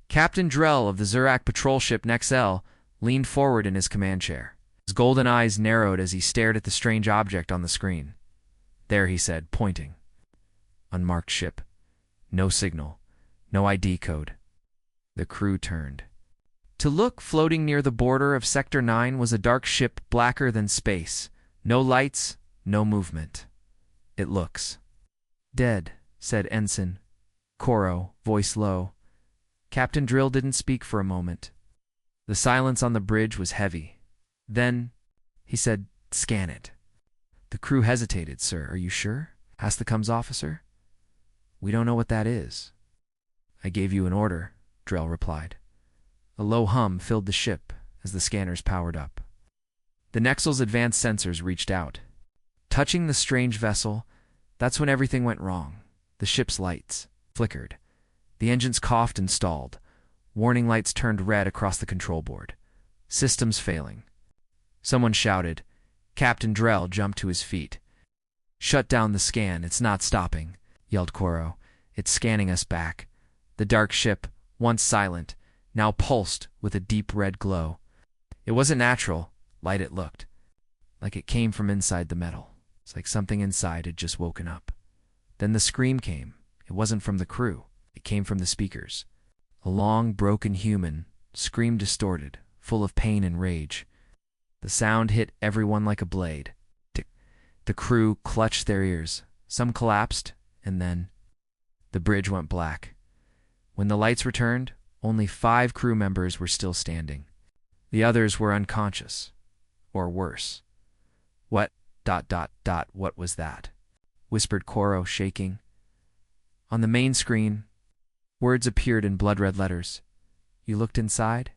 Captain Drell of the Zurak patrol ship Nexel leaned forward in his command chair. His golden eyes narrowed as he stared at the strange object on the screen. There, he said, pointing. Unmarked ship. No signal. No ID code. The crew turned. To look, floating near the border of Sector 9 was a dark ship blacker than space. No lights, no movement. It looks dead, said Ensign Koro, voice low. Captain Drill didn't speak for a moment. The silence on the bridge was heavy. Then he said, "Scan it." The crew hesitated. "Sir, are you sure?" asked the comms officer. "We don't know what that is." "I gave you an order," Drell replied. A low hum filled the ship as the scanners powered up. The Nexel's advanced sensors reached out. Touching the strange vessel, that's when everything went wrong. The ship's lights flickered. The engines coughed and stalled. Warning lights turned red across the control board. Systems failing. Someone shouted. Captain Drell jumped to his feet. "Shut down the scan. It's not stopping," yelled Koro. "It's scanning us back." The dark ship, once silent, now pulsed with a deep red glow. It wasn't natural light, it looked like it came from inside the metal. It's like something inside had just woken up. Then the scream came. It wasn't from the crew. It came from the speakers. A long, broken human scream, distorted, full of pain and rage. The sound hit everyone like a blade. The crew clutched their ears. Some collapsed, and then the bridge went black. When the lights returned, only 5 crew members were still standing. The others were unconscious, or worse. What was that?" whispered Koro, shaking. On the main screen, words appeared in blood-red letters. "You looked inside?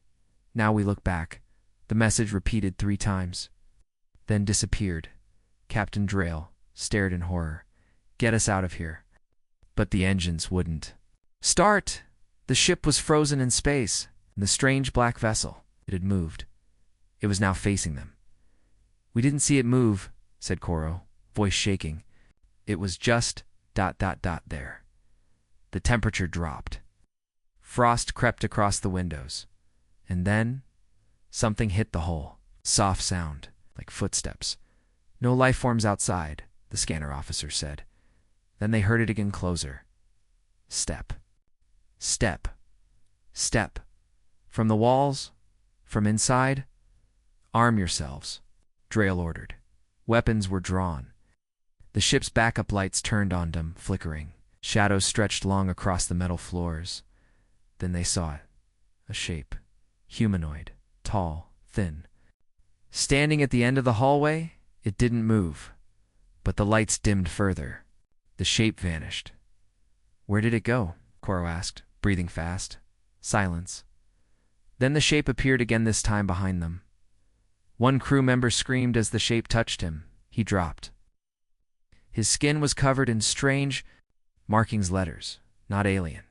Now we look back." The message repeated 3 times, then disappeared. Captain Drell stared in horror. "Get us out of here." But the engines wouldn't start. The ship was frozen in space, and the strange black vessel, it had moved. It was now facing them. "We didn't see it move," said Koro, voice shaking. "It was just ... there." The temperature dropped. Frost crept across the windows. And then something hit the hull. Soft sound, like footsteps. "No life forms outside," the scanner officer said. Then they heard it again, closer. Step. Step. Step. From the walls, from inside. "Arm yourselves," Drell ordered. Weapons were drawn. The ship's backup lights turned on them, flickering. Shadows stretched long across the metal floors. Then they saw it. A shape. Humanoid. Tall. Thin. Standing at the end of the hallway, it didn't move. But the lights dimmed further. The shape vanished. "Where did it go?" Koro asked, breathing fast. Silence. Then the shape appeared again, this time behind them. One crew member screamed as the shape touched him. He dropped. His skin was covered in strange markings, letters, not alien.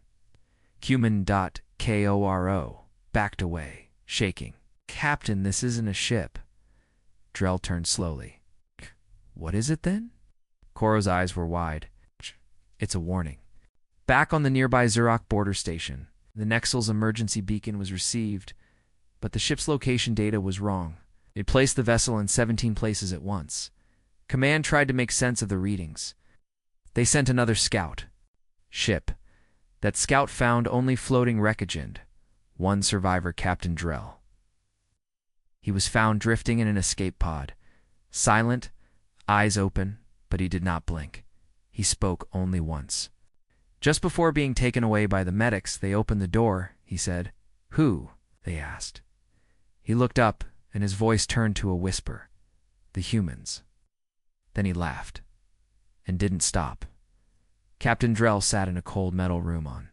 Human.Koro backed away, shaking. "Captain, this isn't a ship." Drell turned slowly. "What is it then?" Koro's eyes were wide. "It's a warning." Back on the nearby Zurak border station, the Nexel's emergency beacon was received, but the ship's location data was wrong. It placed the vessel in 17 places at once. Command tried to make sense of the readings. They sent another scout. Ship. That scout found only floating wreckage and one survivor, Captain Drell. He was found drifting in an escape pod. Silent, eyes open, but he did not blink. He spoke only once. Just before being taken away by the medics, they opened the door, he said. "Who?" they asked. He looked up, and his voice turned to a whisper. "The humans." Then he laughed, and didn't stop. Captain Drell sat in a cold metal room on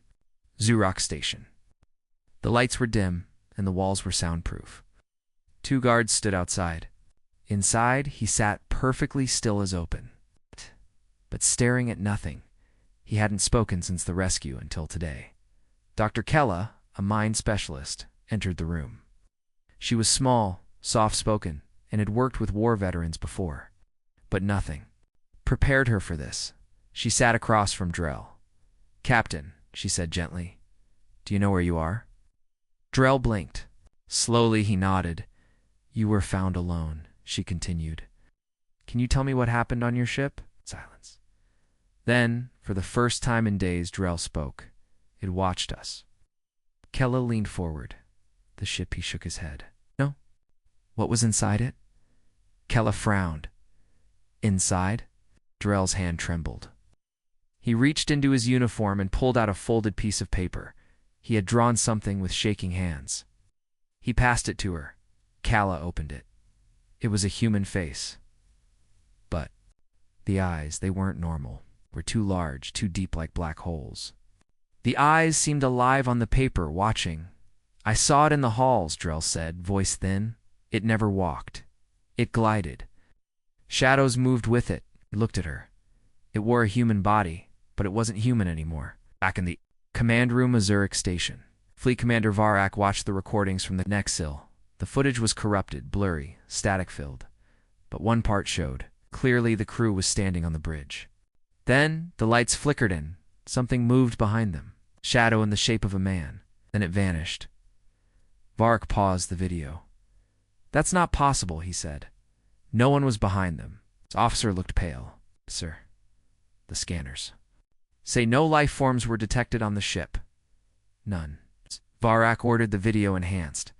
Zurak Station. The lights were dim, and the walls were soundproof. 2 guards stood outside. Inside, he sat perfectly still as open, but staring at nothing. He hadn't spoken since the rescue until today. Dr. Kella, a mind specialist, entered the room. She was small, soft-spoken, and had worked with war veterans before. But nothing prepared her for this. She sat across from Drell. "Captain," she said gently, "do you know where you are?" Drell blinked. Slowly he nodded. You were found alone, she continued. Can you tell me what happened on your ship? Silence. Then, for the first time in days, Drell spoke. It watched us. Kella leaned forward. The ship, he shook his head. No. What was inside it? Kella frowned. Inside? Drell's hand trembled. He reached into his uniform and pulled out a folded piece of paper. He had drawn something with shaking hands. He passed it to her. Kella opened it. It was a human face. But the eyes, they weren't normal, were too large, too deep like black holes. The eyes seemed alive on the paper, watching. I saw it in the halls, Drell said, voice thin. It never walked. It glided. Shadows moved with it. He looked at her. It wore a human body, but it wasn't human anymore. Back in the command room of Zurich Station, Fleet Commander Varak watched the recordings from the neck sill. The footage was corrupted, blurry, static-filled. But one part showed. Clearly the crew was standing on the bridge. Then the lights flickered in. Something moved behind them. Shadow in the shape of a man. Then it vanished. Varak paused the video. That's not possible, he said. No one was behind them. His officer looked pale. Sir, the scanners say no life forms were detected on the ship. None. Varak ordered the video enhanced.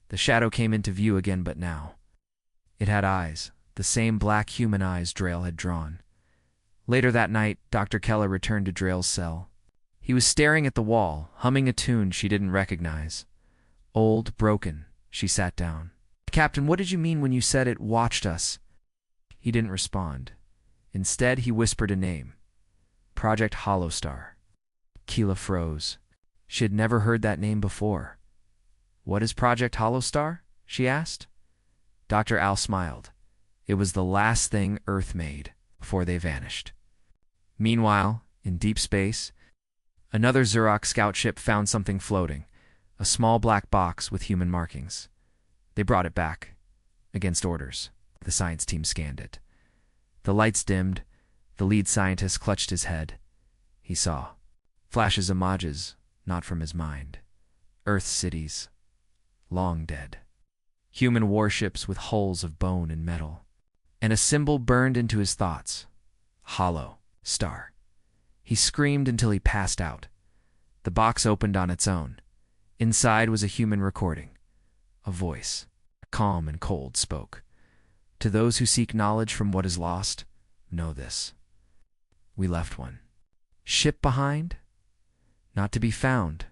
The shadow came into view again, but now it had eyes, the same black human eyes Drell had drawn. Later that night, Dr. Kella returned to Drell's cell. He was staring at the wall, humming a tune she didn't recognize. Old, broken, she sat down. Captain, what did you mean when you said it watched us? He didn't respond. Instead, he whispered a name. Project Hollowstar. Keela froze. She had never heard that name before. What is Project Hollowstar? She asked. Dr. Al smiled. It was the last thing Earth made before they vanished. Meanwhile, in deep space, another Zurich scout ship found something floating, a small black box with human markings. They brought it back, against orders. The science team scanned it. The lights dimmed. The lead scientist clutched his head. He saw flashes of images, not from his mind. Earth cities, long dead. Human warships with hulls of bone and metal. And a symbol burned into his thoughts. Hollow star. He screamed until he passed out. The box opened on its own. Inside was a human recording. A voice, calm and cold, spoke. To those who seek knowledge from what is lost, know this. We left one. Ship behind? Not to be found,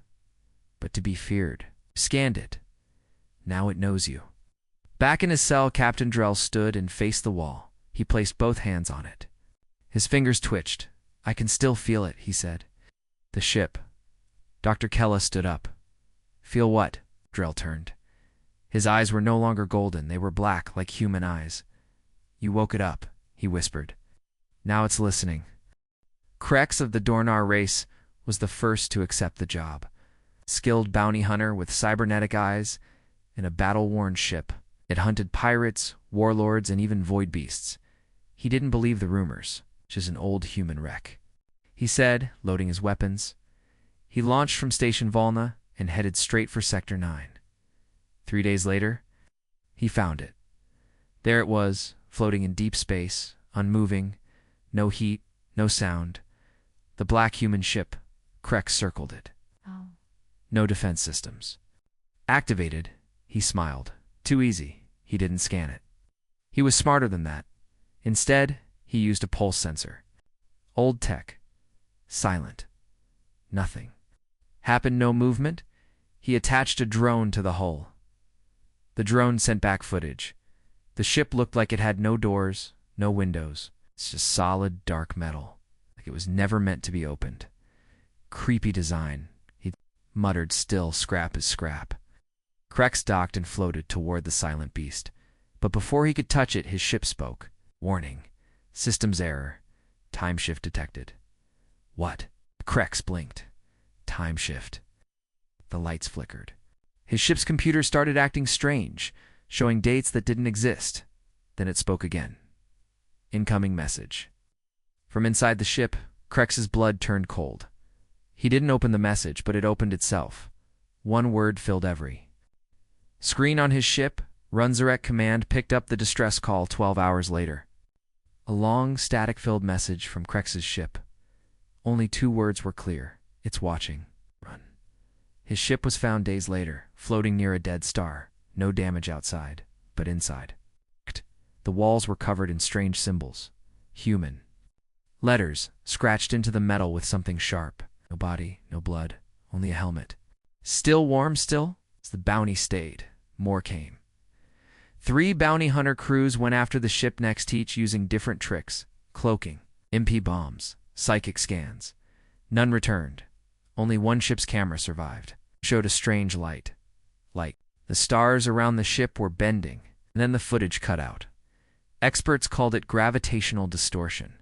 but to be feared. Scanned it. Now it knows you. Back in his cell, Captain Drell stood and faced the wall. He placed both hands on it. His fingers twitched. I can still feel it, he said. The ship. Dr. Kella stood up. Feel what? Drell turned. His eyes were no longer golden. They were black, like human eyes. You woke it up, he whispered. Now it's listening. Krex of the Dornar race was the first to accept the job. Skilled bounty hunter with cybernetic eyes and a battle-worn ship. It hunted pirates, warlords, and even void beasts. He didn't believe the rumors, just an old human wreck. He said, loading his weapons. He launched from Station Volna and headed straight for Sector 9. 3 days later, he found it. There it was, floating in deep space, unmoving, no heat, no sound. The black human ship, Krex circled it. Oh. No defense systems. Activated, he smiled. Too easy, he didn't scan it. He was smarter than that. Instead, he used a pulse sensor. Old tech. Silent. Nothing. Happened no movement. He attached a drone to the hull. The drone sent back footage. The ship looked like it had no doors, no windows. It's just solid, dark metal, like it was never meant to be opened. Creepy design, he muttered, still scrap is scrap. Krex docked and floated toward the silent beast. But before he could touch it, his ship spoke. Warning. Systems error. Time shift detected. What? Krex blinked. Time shift. The lights flickered. His ship's computer started acting strange, showing dates that didn't exist. Then it spoke again. Incoming message. From inside the ship, Krex's blood turned cold. He didn't open the message, but it opened itself. One word filled every screen on his ship. Runzarek Command picked up the distress call 12 hours later. A long, static-filled message from Krex's ship. Only 2 words were clear. It's watching. Run. His ship was found days later, floating near a dead star. No damage outside, but inside. The walls were covered in strange symbols. Human. Letters, scratched into the metal with something sharp. No body, no blood, only a helmet. Still warm still? As the bounty stayed, more came. 3 bounty hunter crews went after the ship next, each using different tricks. Cloaking, MP bombs, psychic scans. None returned. Only one ship's camera survived. Showed a strange light. The stars around the ship were bending, and then the footage cut out. Experts called it gravitational distortion.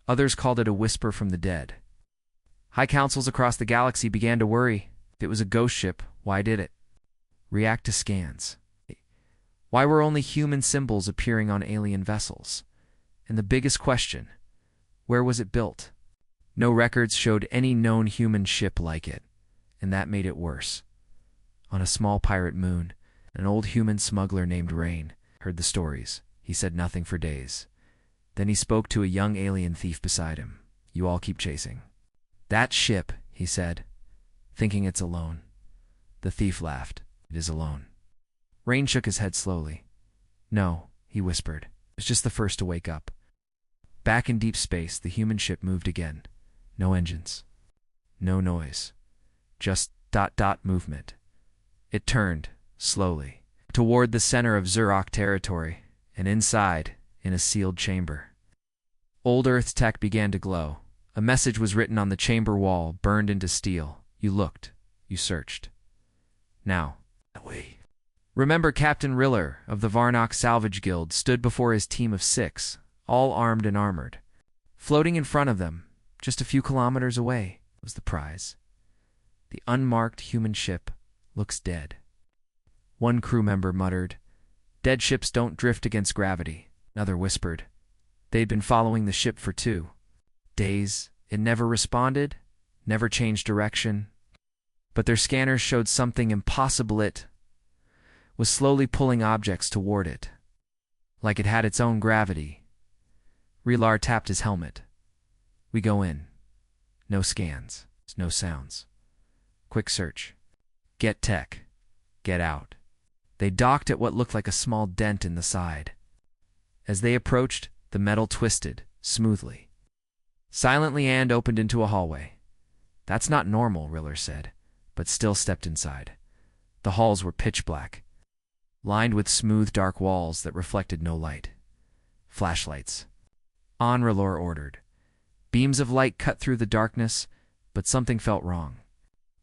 Others called it a whisper from the dead. High councils across the galaxy began to worry. If it was a ghost ship, why did it react to scans? Why were only human symbols appearing on alien vessels? And the biggest question, where was it built? No records showed any known human ship like it, and that made it worse. On a small pirate moon, an old human smuggler named Rain heard the stories. He said nothing for days. Then he spoke to a young alien thief beside him. You all keep chasing. That ship, he said, thinking it's alone. The thief laughed. It is alone. Rain shook his head slowly. No, he whispered. It was just the first to wake up. Back in deep space, the human ship moved again. No engines. No noise. Just ... movement. It turned, slowly, toward the center of Zurok territory, and inside, in a sealed chamber. Old Earth's tech began to glow. A message was written on the chamber wall, burned into steel. You looked. You searched. Now, that way. Remember Captain Riller of the Varnock Salvage Guild stood before his team of 6, all armed and armored. Floating in front of them, just a few kilometers away, was the prize. The unmarked human ship looks dead. One crew member muttered, Dead ships don't drift against gravity. Another whispered, they'd been following the ship for 2 days. It never responded, never changed direction. But their scanners showed something impossible. It was slowly pulling objects toward it, like it had its own gravity. Relar tapped his helmet. We go in. No scans, no sounds. Quick search. Get tech. Get out. They docked at what looked like a small dent in the side. As they approached, the metal twisted, smoothly. Silently, And opened into a hallway. That's not normal, Riller said, but still stepped inside. The halls were pitch black, lined with smooth, dark walls that reflected no light. Flashlights. On, Riller ordered. Beams of light cut through the darkness, but something felt wrong.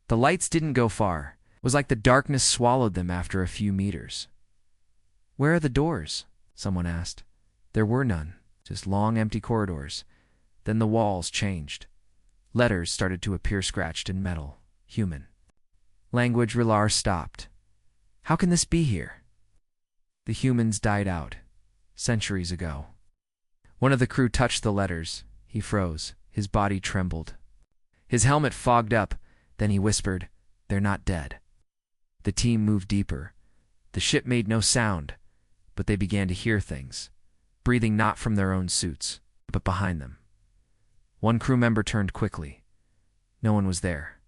The lights didn't go far. It was like the darkness swallowed them after a few meters. Where are the doors? Someone asked. There were none, just long, empty corridors. Then the walls changed. Letters started to appear scratched in metal. Human. Language. Riller stopped. How can this be here? The humans died out. Centuries ago. One of the crew touched the letters. He froze. His body trembled. His helmet fogged up. Then he whispered, They're not dead. The team moved deeper. The ship made no sound, but they began to hear things, breathing not from their own suits, but behind them. One crew member turned quickly. No one was there.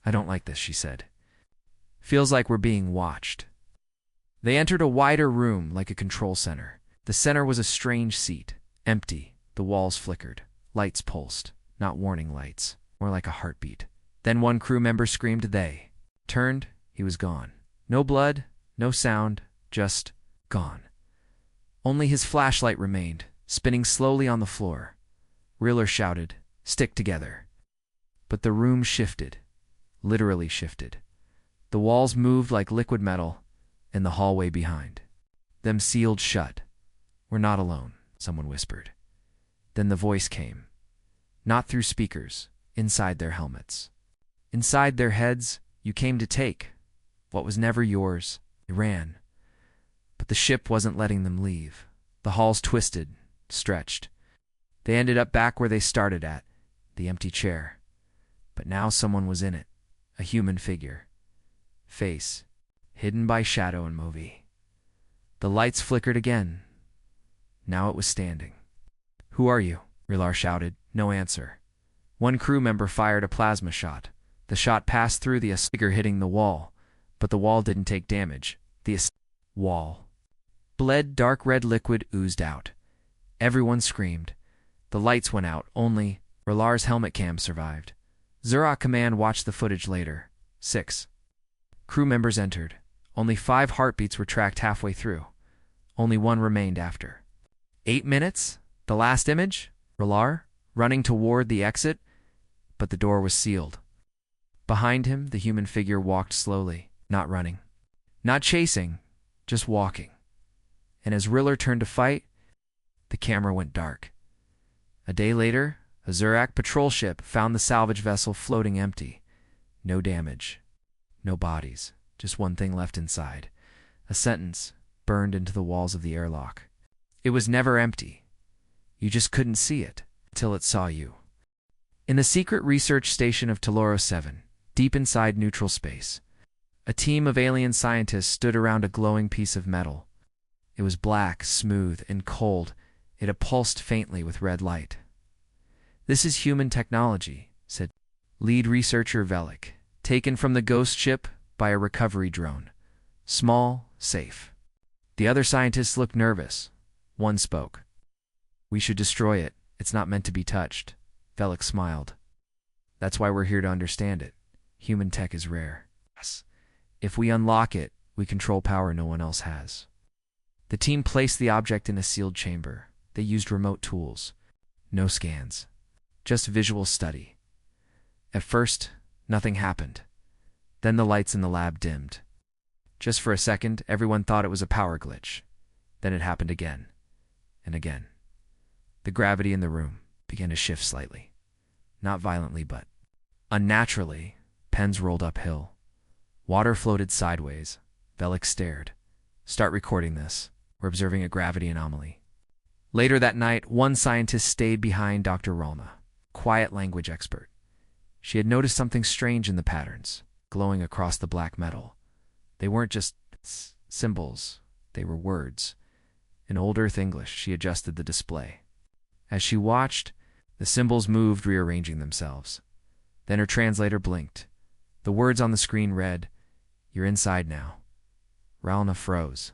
I don't like this, she said. Feels like we're being watched. They entered a wider room like a control center. The center was a strange seat, empty. The walls flickered. Lights pulsed, not warning lights, more like a heartbeat. Then one crew member screamed. They turned. He was gone. No blood, no sound, just gone. Only his flashlight remained, spinning slowly on the floor. Riller shouted, Stick together. But the room shifted, literally shifted. The walls moved like liquid metal, and the hallway behind them sealed shut. We're not alone, someone whispered. Then the voice came, not through speakers, inside their helmets. Inside their heads, you came to take what was never yours. They ran. But the ship wasn't letting them leave. The halls twisted, stretched. They ended up back where they started at, the empty chair. But now someone was in it, a human figure. face, hidden by shadow and movie. The lights flickered again. Now it was standing. "Who are you?" Rilar shouted. No answer. One crew member fired a plasma shot. The shot passed through the figure, hitting the wall, but the wall didn't take damage. The wall bled. Dark red liquid oozed out. Everyone screamed. The lights went out. Only Rilar's helmet cam survived. Zurak Command watched the footage later. 6 crew members entered. Only 5 heartbeats were tracked halfway through. Only 1 remained after. 8 minutes? The last image? Rilar, running toward the exit, but the door was sealed. Behind him, the human figure walked slowly, not running, not chasing, just walking. And as Rilar turned to fight, the camera went dark. A day later, a Zurak patrol ship found the salvage vessel floating empty. No damage, no bodies, just one thing left inside. A sentence burned into the walls of the airlock. It was never empty. You just couldn't see it until it saw you. In the secret research station of Teloro 7, deep inside neutral space, a team of alien scientists stood around a glowing piece of metal. It was black, smooth, and cold. It pulsed faintly with red light. "This is human technology," said lead researcher Velik, "taken from the ghost ship by a recovery drone. Small, safe." The other scientists looked nervous. One spoke. "We should destroy it. It's not meant to be touched." Velik smiled. "That's why we're here to understand it. Human tech is rare. If we unlock it, we control power no one else has." The team placed the object in a sealed chamber. They used remote tools. No scans. Just visual study. At first, nothing happened. Then the lights in the lab dimmed. Just for a second, everyone thought it was a power glitch. Then it happened again. And again. The gravity in the room began to shift slightly. Not violently, but unnaturally. Pens rolled uphill. Water floated sideways. Velik stared. "Start recording this. We're observing a gravity anomaly." Later that night, one scientist stayed behind Dr. Ralna, quiet language expert. She had noticed something strange in the patterns, glowing across the black metal. They weren't just symbols. They were words. In Old Earth English, she adjusted the display. As she watched, the symbols moved, rearranging themselves. Then her translator blinked. The words on the screen read, "You're inside now." Ralna froze.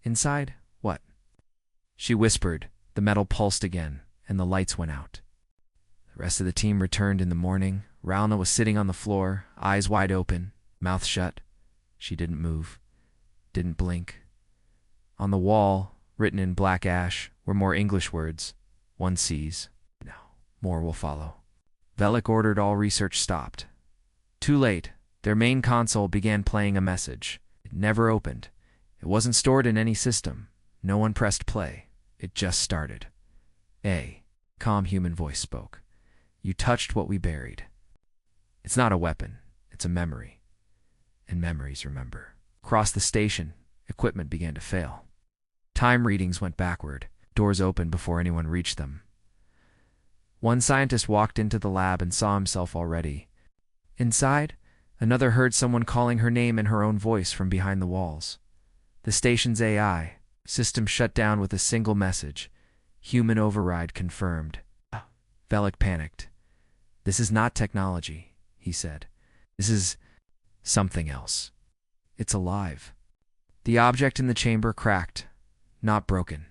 "Inside? What?" She whispered. The metal pulsed again, and the lights went out. The rest of the team returned in the morning. Ralna was sitting on the floor, eyes wide open, mouth shut. She didn't move, didn't blink. On the wall, written in black ash, were more English words. "One sees. Now, more will follow." Velik ordered all research stopped. Too late. Their main console began playing a message. It never opened. It wasn't stored in any system. No one pressed play. It just started. "A calm human voice spoke. You touched what we buried. It's not a weapon. It's a memory. And memories remember." Across the station, equipment began to fail. Time readings went backward. Doors opened before anyone reached them. One scientist walked into the lab and saw himself already. Inside, another heard someone calling her name in her own voice from behind the walls. The station's AI system shut down with a single message. "Human override confirmed." Velik panicked. "This is not technology," he said. "This is something else. It's alive." The object in the chamber cracked, not broken.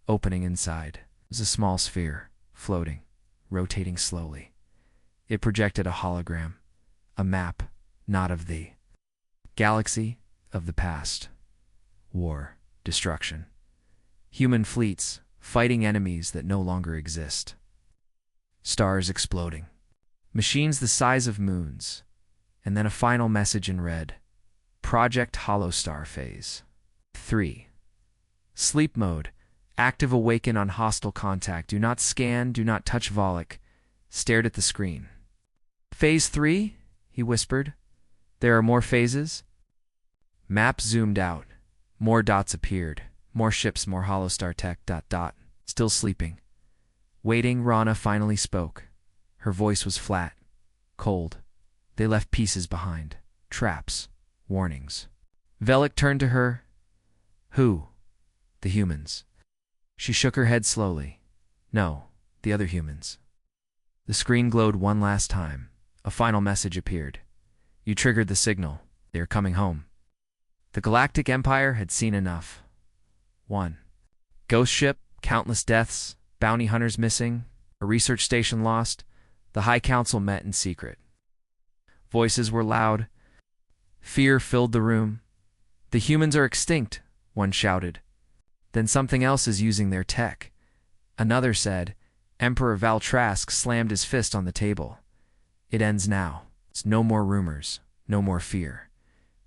Opening inside was a small sphere, floating, rotating slowly. It projected a hologram, a map, not of the galaxy, of the past. War, destruction. Human fleets fighting enemies that no longer exist. Stars exploding. Machines the size of moons. And then a final message in red. Project Holostar Phase 3. Sleep mode. Active awaken on hostile contact. Do not scan, do not touch Velik. Stared at the screen. "Phase 3? He whispered. "There are more phases?" Map zoomed out. More dots appeared. More ships, more Holostar tech. ... Still sleeping. Waiting, Rana finally spoke. Her voice was flat, cold. "They left pieces behind. Traps. Warnings. Velik turned to her. Who? The humans. She shook her head slowly. No, the other humans. The screen glowed one last time. A final message appeared. You triggered the signal. They are coming home. The Galactic Empire had seen enough. 1. Ghost ship, countless deaths, bounty hunters missing, a research station lost. The High Council met in secret. Voices were loud. Fear filled the room. The humans are extinct, one shouted. Then something else is using their tech. Another said. Emperor Valtrask slammed his fist on the table. It ends now. It's no more rumors, no more fear.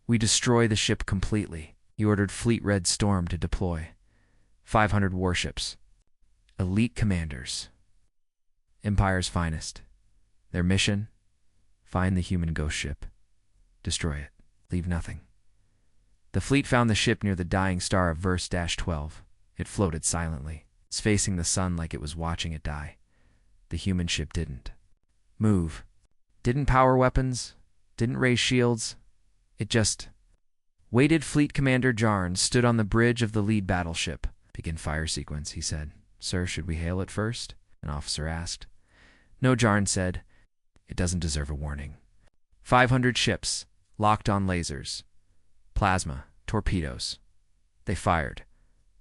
We destroy the ship completely. He ordered Fleet Red Storm to deploy. 500 warships. Elite commanders. Empire's finest. Their mission? Find the human ghost ship. Destroy it. Leave nothing. The fleet found the ship near the dying star of Verse-12. It floated silently. It's facing the sun like it was watching it die. The human ship didn't move. Didn't power weapons. Didn't raise shields. It just waited. Fleet Commander Jarn stood on the bridge of the lead battleship. Begin fire sequence, he said. Sir, should we hail it first? An officer asked. No, Jarn said. It doesn't deserve a warning. 500 ships, locked on lasers. Plasma, torpedoes. They fired.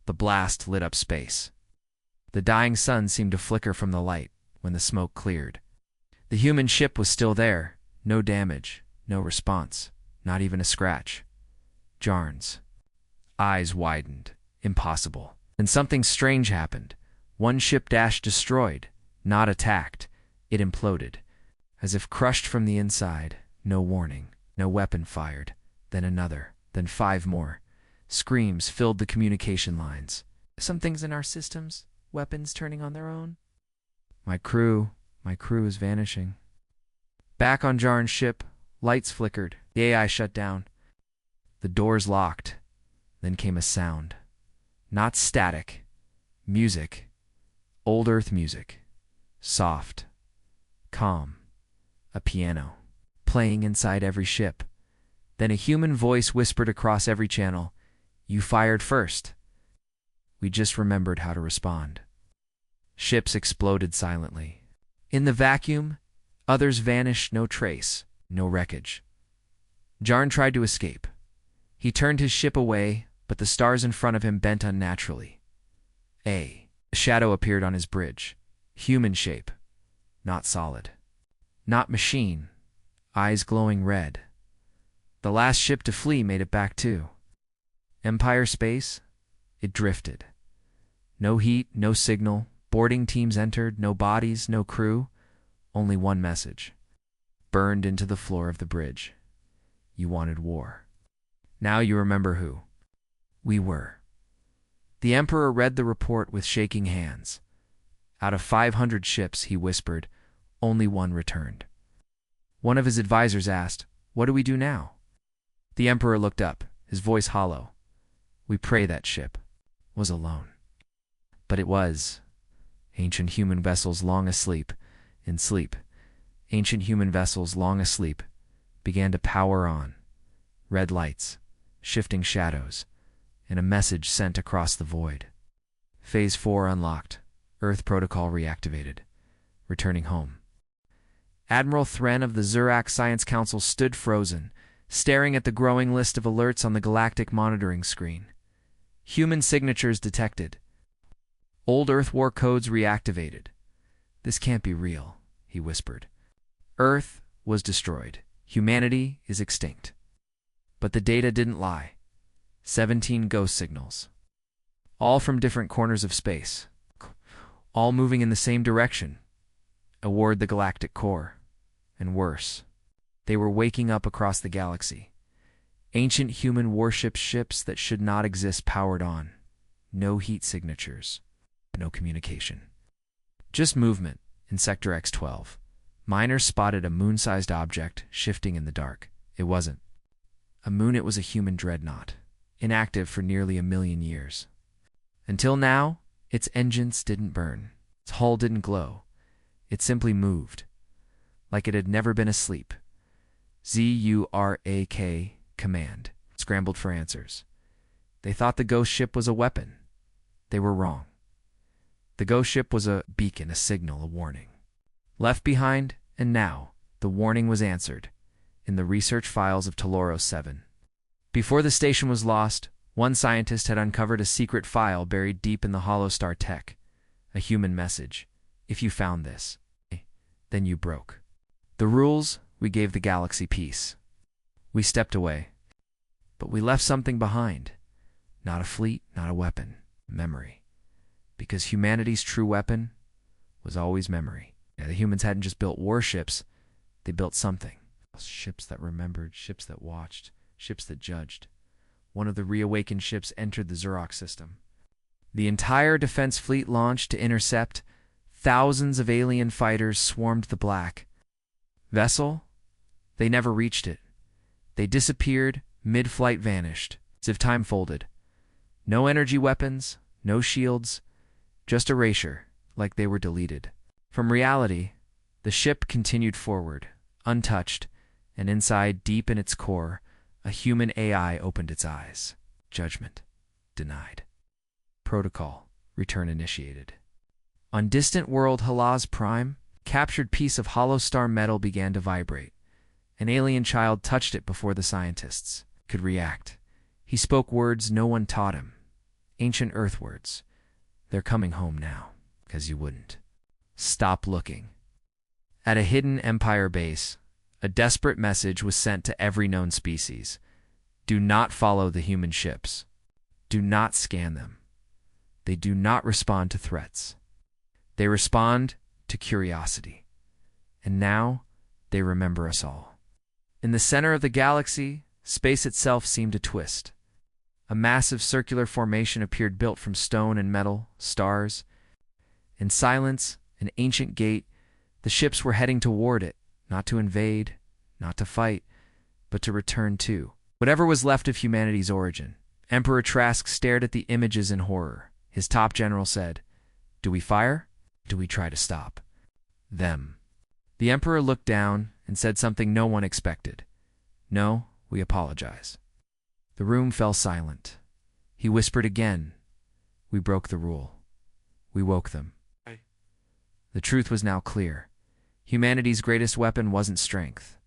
The blast lit up space. The dying sun seemed to flicker from the light when the smoke cleared. The human ship was still there. No damage, no response, not even a scratch. Jarn's eyes widened. Impossible. Then something strange happened. One ship dashed destroyed, not attacked. It imploded, as if crushed from the inside. No warning, no weapon fired. Then another, then 5 more. Screams filled the communication lines. Something's in our systems. Weapons turning on their own. My crew is vanishing. Back on Jarn's ship, lights flickered. The AI shut down. The doors locked. Then came a sound. Not static. Music. Old Earth music. Soft. Calm. A piano. Playing inside every ship. Then a human voice whispered across every channel. You fired first. We just remembered how to respond. Ships exploded silently. In the vacuum, others vanished, no trace, no wreckage. Jarn tried to escape. He turned his ship away, but the stars in front of him bent unnaturally. A shadow appeared on his bridge. Human shape. Not solid. Not machine. Eyes glowing red. The last ship to flee made it back too. Empire space? It drifted. No heat, no signal. Boarding teams entered, no bodies, no crew. Only one message. Burned into the floor of the bridge. You wanted war. Now you remember who we were. The Emperor read the report with shaking hands. Out of 500 ships, he whispered, only one returned. One of his advisors asked, what do we do now? The Emperor looked up, his voice hollow. We pray that ship was alone. But it was. Ancient human vessels long asleep, in sleep. Ancient human vessels long asleep began to power on. Red lights, shifting shadows, and a message sent across the void. Phase 4 unlocked. Earth protocol reactivated. Returning home. Admiral Thren of the Zurak Science Council stood frozen, staring at the growing list of alerts on the galactic monitoring screen. Human signatures detected. Old Earth War codes reactivated. This can't be real, he whispered. Earth was destroyed. Humanity is extinct. But the data didn't lie. 17 ghost signals. All from different corners of space. All moving in the same direction. Toward the galactic core. And worse, they were waking up across the galaxy. Ancient human warship ships that should not exist powered on. No heat signatures. No communication. Just movement in Sector X12. Miners spotted a moon-sized object shifting in the dark. It wasn't a moon, it was a human dreadnought, inactive for nearly 1 million years. Until now, its engines didn't burn. Its hull didn't glow. It simply moved, like it had never been asleep. Zurak Command scrambled for answers. They thought the ghost ship was a weapon. They were wrong. The ghost ship was a beacon, a signal, a warning. Left behind, and now, the warning was answered in the research files of Teloros 7. Before the station was lost, one scientist had uncovered a secret file buried deep in the hollow star tech. A human message. If you found this, then you broke the rules. We gave the galaxy peace. We stepped away. But we left something behind. Not a fleet, not a weapon. Memory. Because humanity's true weapon was always memory. Yeah, the humans hadn't just built warships, they built something. Ships that remembered, ships that watched, ships that judged. One of the reawakened ships entered the Xerox system. The entire defense fleet launched to intercept. Thousands of alien fighters swarmed the black vessel. They never reached it. They disappeared, mid-flight vanished, as if time folded. No energy weapons, no shields, just erasure, like they were deleted. From reality, the ship continued forward, untouched, and inside, deep in its core, a human AI opened its eyes. Judgment denied. Protocol return initiated. On distant world Halaz Prime, captured piece of hollow star metal began to vibrate. An alien child touched it before the scientists could react. He spoke words no one taught him. Ancient Earth words. They're coming home now, 'cause you wouldn't. Stop looking. At a hidden Empire base, a desperate message was sent to every known species. Do not follow the human ships. Do not scan them. They do not respond to threats. They respond to curiosity. And now, they remember us all. In the center of the galaxy, space itself seemed to twist. A massive circular formation appeared built from stone and metal, stars. In silence, an ancient gate, the ships were heading toward it, not to invade, not to fight, but to return to whatever was left of humanity's origin. Emperor Trask stared at the images in horror. His top general said, "Do we fire? Do we try to stop them?" The Emperor looked down and said something no one expected. "No, we apologize." The room fell silent. He whispered again, "We broke the rule. We woke them." The truth was now clear. Humanity's greatest weapon wasn't strength.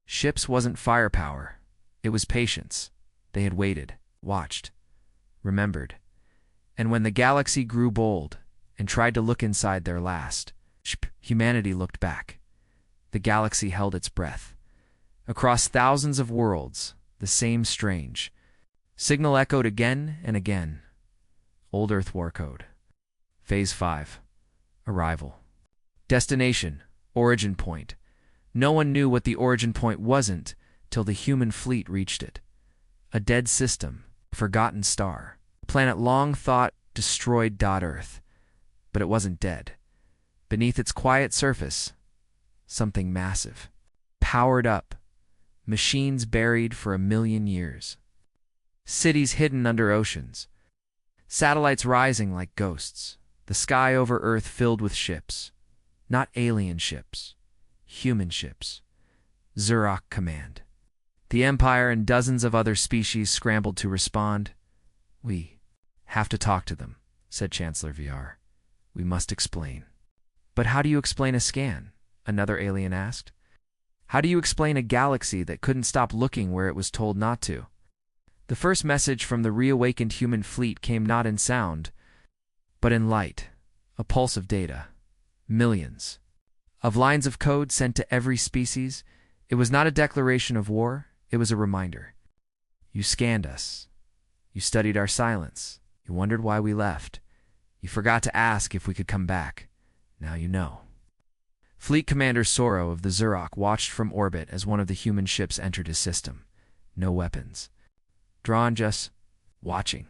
Ships wasn't firepower. It was patience. They had waited, watched, remembered. And when the galaxy grew bold and tried to look inside their last, humanity looked back. The galaxy held its breath. Across thousands of worlds, the same strange signal echoed again and again. Old Earth War Code. Phase 5. Arrival. Destination. Origin point. No one knew what the origin point wasn't till the human fleet reached it. A dead system. A forgotten star. A planet long thought destroyed. Earth. But it wasn't dead. Beneath its quiet surface, something massive. Powered up. Machines buried for 1,000,000 years. Cities hidden under oceans. Satellites rising like ghosts. The sky over Earth filled with ships. Not alien ships. Human ships. Xerox Command. The Empire and dozens of other species scrambled to respond. "We have to talk to them," said Chancellor VR. "We must explain." "But how do you explain a scan?" another alien asked. "How do you explain a galaxy that couldn't stop looking where it was told not to?" The first message from the reawakened human fleet came not in sound, but in light, a pulse of data. Millions of lines of code sent to every species. It was not a declaration of war, it was a reminder. You scanned us. You studied our silence. You wondered why we left. You forgot to ask if we could come back. Now you know. Fleet Commander Sorrow of the Xerox watched from orbit as one of the human ships entered his system. No weapons. Drawn, just watching.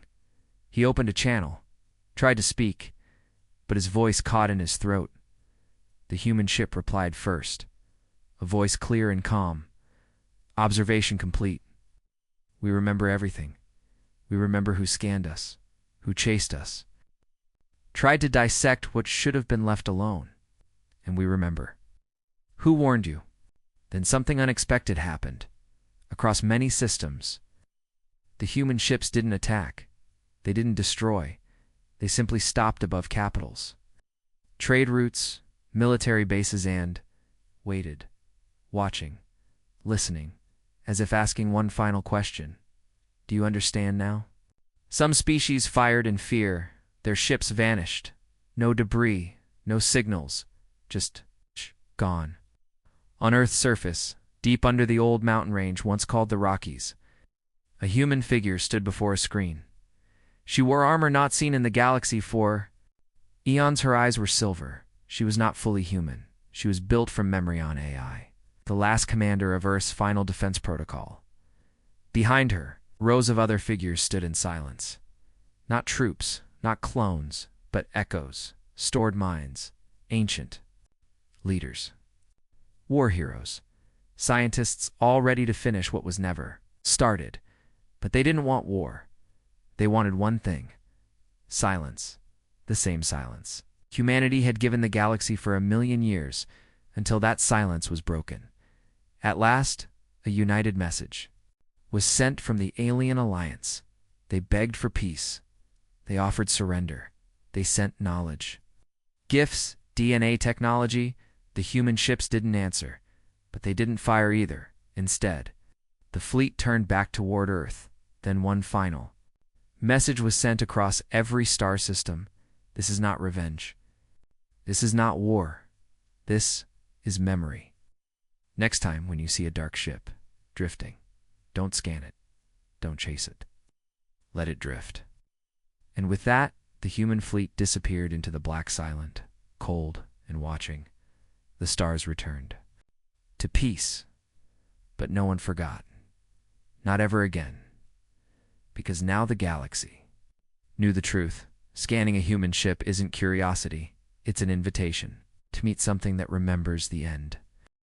He opened a channel, tried to speak, but his voice caught in his throat. The human ship replied first, a voice clear and calm. "Observation complete. We remember everything. We remember who scanned us, who chased us, tried to dissect what should have been left alone. And we remember. Who warned you?" Then something unexpected happened. across many systems. The human ships didn't attack. They didn't destroy. They simply stopped above capitals, trade routes, military bases, and waited, watching, listening, as if asking one final question. Do you understand now? Some species fired in fear. Their ships vanished. No debris, no signals, just gone. On Earth's surface, deep under the old mountain range once called the Rockies, a human figure stood before a screen. She wore armor not seen in the galaxy for eons. Her eyes were silver. She was not fully human. She was built from memory on AI, the last commander of Earth's final defense protocol. Behind her, rows of other figures stood in silence. Not troops, not clones, but echoes, stored minds, ancient leaders. War heroes, scientists all ready to finish what was never started. But they didn't want war. They wanted one thing: silence. The same silence humanity had given the galaxy for 1,000,000 years, until that silence was broken. At last, a united message was sent from the alien alliance. They begged for peace. They offered surrender. They sent knowledge. Gifts, DNA technology. The human ships didn't answer, but they didn't fire either. Instead, the fleet turned back toward Earth. Then one final message was sent across every star system. This is not revenge. This is not war. This is memory. Next time when you see a dark ship drifting, don't scan it. Don't chase it. Let it drift. And with that, the human fleet disappeared into the black silent, cold and watching. The stars returned to peace. But no one forgot. Not ever again. Because now the galaxy knew the truth. Scanning a human ship isn't curiosity. It's an invitation to meet something that remembers the end.